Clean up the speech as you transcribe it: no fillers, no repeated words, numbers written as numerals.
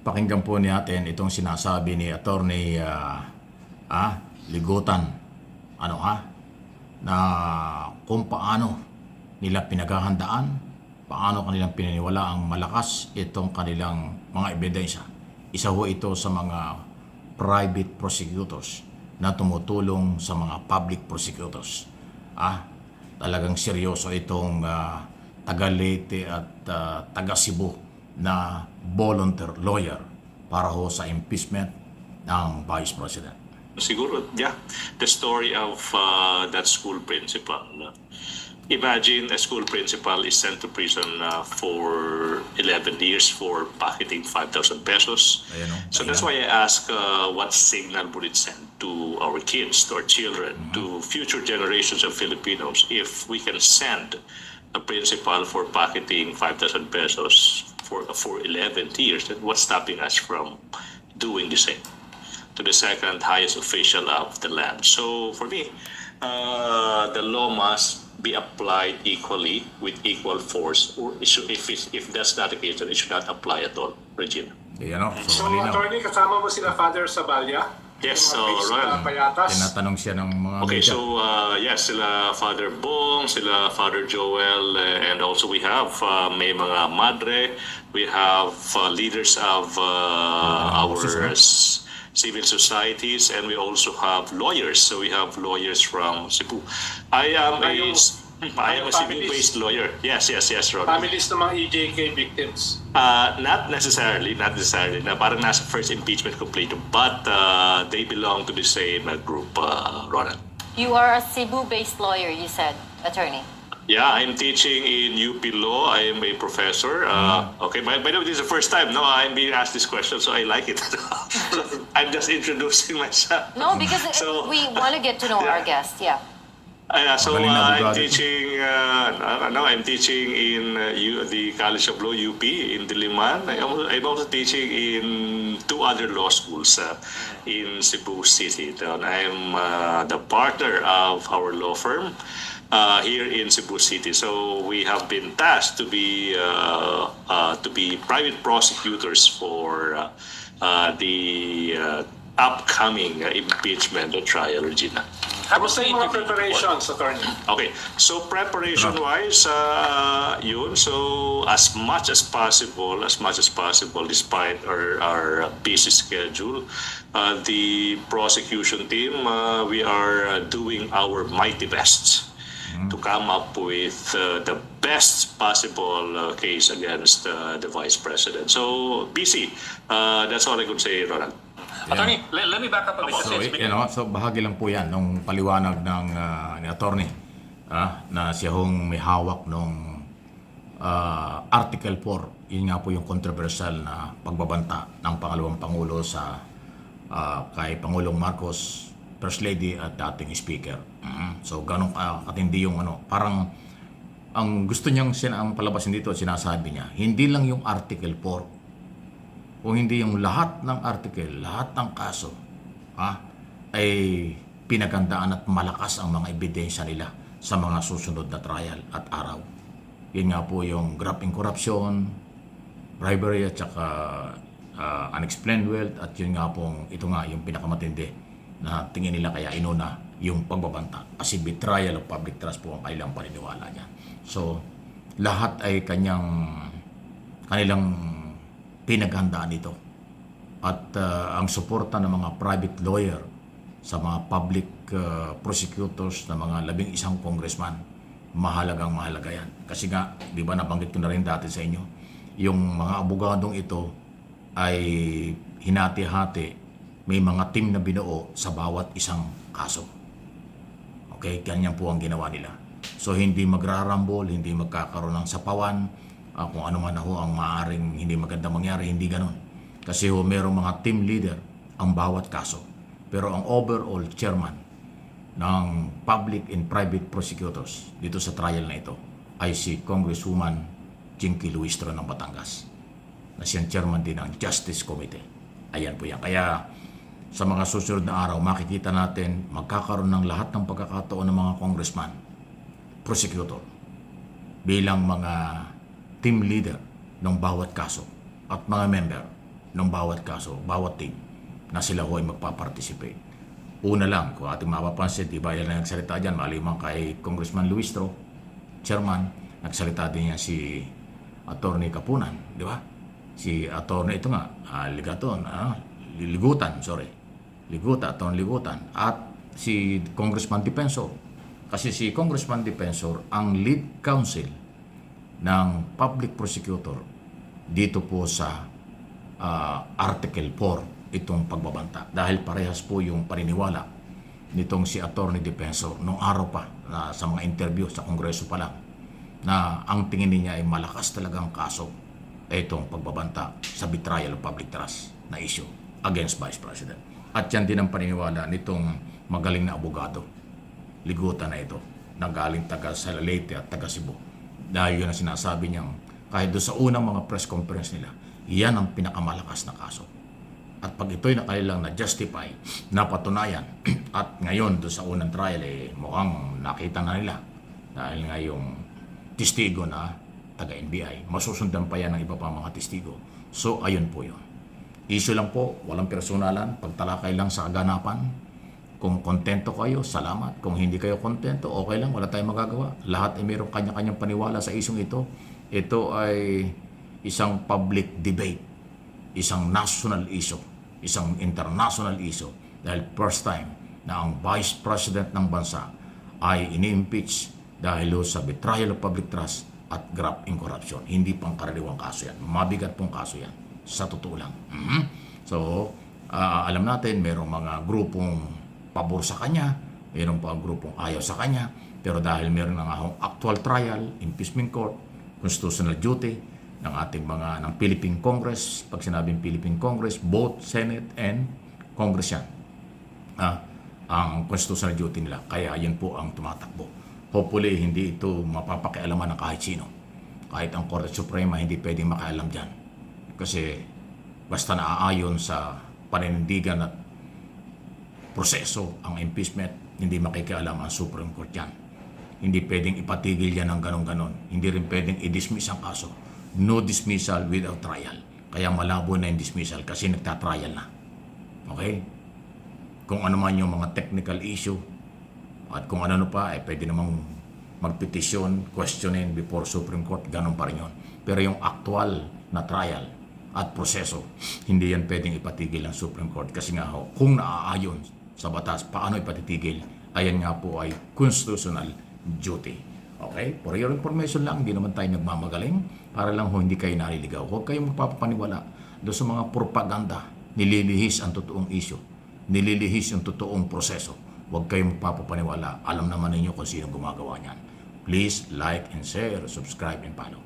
Pakinggan po natin itong sinasabi ni Attorney Ligutan, ano ha, na kung paano nila pinaghahandaan, paano kanilang pininiwala ang malakas itong kanilang mga ebidensya. Isa ho ito sa mga private prosecutors na tumutulong sa mga public prosecutors. Talagang seryoso itong taga Leyte at taga Cebu na volunteer lawyer para ho sa impeachment ng Vice President. Siguro, yeah, the story of that school principal. Imagine a school principal is sent to prison for 11 years for pocketing 5,000 pesos. Ayan, So that's why I ask what signal would it send to our kids, to our children, to future generations of Filipinos if we can send a principal for pocketing 5,000 pesos for 11 years, then what's stopping us from doing the same to the second highest official of the land? So for me, the law must be applied equally with equal force, or if that's not the case, then it should not apply at all, Regina. Ayan o, So, malinaw. attorney, kasama mo sila Father Sabalya? Yes, Yung mga case Ron. na Payatas? Tinatanong siya ng mga Okay, media. so yes, sila Father Bong, sila Father Joel, and also we have may mga madre, we have leaders of our civil societies, and we also have lawyers. So we have lawyers from Cebu. I am a civil-based lawyer. Yes, Ron. Families ng mga EJK victims. Not necessarily. Na parang nasa first impeachment complaint, but they belong to the same group, Ronald. You are a Cebu-based lawyer, you said, attorney. Yeah, I'm teaching in UP Law. I am a professor. Okay, by the way, this is the first time I'm being asked this question, so I like it. I'm just introducing myself. No, because So- we want to get to know our guest, yeah. So Magaling na I'm abogado. teaching. I'm teaching in the College of Law UP in Diliman. I'm also teaching in two other law schools in Cebu City. And I'm the partner of our law firm here in Cebu City. So we have been tasked to be private prosecutors for the upcoming impeachment trial, Regina. Kamusta yung mga preparations, attorney? Okay, so preparation-wise, yun. So as much as possible, despite our busy schedule, the prosecution team, we are doing our mighty best to come up with the best possible case against the Vice President. So busy. That's all I could say, Ronald. Attorney, let me back up a bit. So bahagi lang po yan nung paliwanag ng ni attorney na siya hong may hawak nung Article 4. Yun nga po yung controversial na pagbabanta ng pangalawang Pangulo sa kay Pangulong Marcos, First Lady at dating Speaker. So ganun katindi yung parang ang gusto niyang ang palabasin dito, sinasabi niya, hindi lang yung Article 4, kung hindi yung lahat ng article, lahat ng kaso, ay pinagandaan at malakas ang mga ebidensya nila sa mga susunod na trial at araw. Yun nga po yung graft and corruption, bribery at saka unexplained wealth, at yun nga pong, ito nga yung pinakamatindi na tingin nila kaya inuna yung pagbabanta. Kasi betrayal of public trust po ang kanilang paniniwala niya. So, lahat ay kanilang pinaghandaan ito. At ang suporta ng mga private lawyer sa mga public prosecutors na mga 11 congressman, mahalagang mahalaga yan. Kasi nga, di ba nabanggit ko na rin dati sa inyo, yung mga abogadong ito ay hinati-hati, may mga team na binuo sa bawat isang kaso. Okay, ganyan po ang ginawa nila. So hindi magrarambol, hindi magkakaroon ng sapawan, kung ano man ho ang maaaring hindi maganda mangyari, hindi ganon. Kasi merong mga team leader ang bawat kaso. Pero ang overall chairman ng public and private prosecutors dito sa trial na ito ay si Congresswoman Jinky Luistro ng Batangas, na siyang chairman din ng Justice Committee. Ayan po yan. Kaya sa mga susunod na araw, makikita natin magkakaroon ng lahat ng pagkakataon ng mga congressman, prosecutor, bilang mga team leader ng bawat kaso at mga member ng bawat kaso, bawat team na sila ho ay magpa-participate. Una lang, kung ating mapapansin, di ba yan na nagsalita dyan, malimang kay Congressman Luistro, chairman, nagsalita din yan si Attorney Kapunan, di ba? Si Attorney, ito nga, Attorney Ligutan, at si Congressman Dipensor. Kasi si Congressman Dipensor ang lead counsel ng public prosecutor dito po sa Article 4 itong pagbabanta. Dahil parehas po yung paniniwala nitong si Attorney Dipensor nung araw pa sa mga interview sa Kongreso pa lang na ang tingin niya ay malakas talagang kaso itong pagbabanta sa betrayal of public trust na issue against Vice President. At yan din ang paniniwala nitong magaling na abogado, Ligutan na ito, na galing taga Leyte at taga Cebu. Dahil yun ang sinasabi niyang kahit doon sa unang mga press conference nila, yan ang pinakamalakas na kaso. At pag ito'y nakalilang na-justify, napatunayan, at ngayon doon sa unang trial, mukhang nakita na nila. Dahil nga yung testigo na taga-NBI, masusundan pa yan ng iba pa mga testigo. So, ayun po yun. Issue lang po, walang personalan, pagtalakay lang sa kaganapan. Kung kontento kayo, salamat. Kung hindi kayo kontento, okay lang, wala tayong magagawa. Lahat ay mayroong kanya-kanyang paniwala sa isyong ito. Ito ay isang public debate, isang national issue, isang international issue. Dahil first time na ang Vice President ng bansa ay ini-impeach dahil sa betrayal of public trust at graft in corruption. Hindi pang karaniwang kaso yan. Mabigat pong kaso yan. Sa totoo lang. So, alam natin, mayroong mga grupong pabor sa kanya, mayroong pa grupong ayaw sa kanya, pero dahil mayroon na nga actual trial, impeachment court, constitutional duty ng ating mga ng Philippine Congress, pag sinabing Philippine Congress, both Senate and Congress yan. Ang constitutional duty nila. Kaya yun po ang tumatakbo. Hopefully, hindi ito mapapakialaman ng kahit sino. Kahit ang Korte Suprema, hindi pwedeng makialam dyan. Kasi basta naaayon sa paninindigan at proseso ang impeachment, hindi makikialam ang Supreme Court yan. Hindi pwedeng ipatigil yan ng ganon-ganon. Hindi rin pwedeng i-dismiss ang kaso. No dismissal without trial. Kaya malabo na yung dismissal kasi nagtatrial na. Okay? Kung ano man yung mga technical issue at kung ano pa, pwede namang magpetisyon, questionin before Supreme Court, ganon pa rin yun. Pero yung actual na trial at proseso, hindi yan pwedeng ipatigil ng Supreme Court. Kasi nga kung naaayon sa batas, paano ipatitigil? Ayan nga po ay constitutional duty. Okay? For your information lang, hindi naman tayo nagmamagaling para lang hindi kayo naliligaw. Huwag kayong magpapaniwala doon sa mga propaganda. Nililihis ang totoong issue. Nililihis ang totoong proseso. Huwag kayong magpapaniwala. Alam naman ninyo kung sino gumagawa niyan. Please like and share, subscribe and follow.